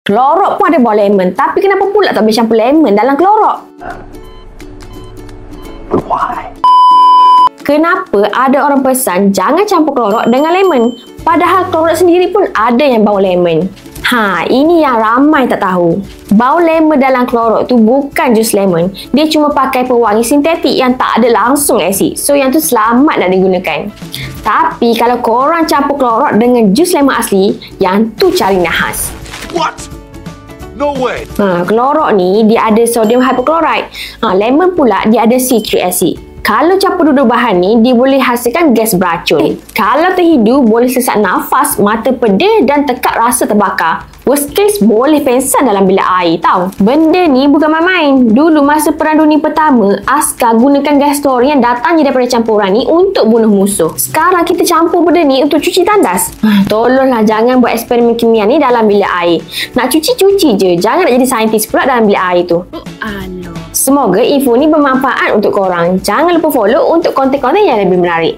Klorok pun ada bau lemon. Tapi kenapa pula tak boleh campur lemon dalam klorok? Why? Kenapa ada orang pesan jangan campur klorok dengan lemon? Padahal klorok sendiri pun ada yang bau lemon. Ini yang ramai tak tahu. Bau lemon dalam klorok tu bukan jus lemon. Dia cuma pakai pewangi sintetik yang tak ada langsung asid. So yang tu selamat nak digunakan. Tapi kalau korang campur klorok dengan jus lemon asli, yang tu cari nahas. What? No way. Klorok ni dia ada sodium hypochlorite. Lemon pula dia ada citric acid. Kalau campur dua bahan ni, dia boleh hasilkan gas beracun. Kalau terhidu, boleh sesak nafas, mata pedih dan tekak rasa terbakar. Worst case, boleh pengsan dalam bilik air tau. Benda ni bukan main-main. Dulu masa Perang Dunia Pertama, askar gunakan gas klorin yang datangnya daripada campuran ni untuk bunuh musuh. Sekarang kita campur benda ni untuk cuci tandas. Tolonglah jangan buat eksperimen kimia ni dalam bilik air. Nak cuci-cuci je. Jangan nak jadi saintis pula dalam bilik air tu. Semoga info ni bermanfaat untuk korang. Jangan lupa follow untuk konten-konten yang lebih menarik.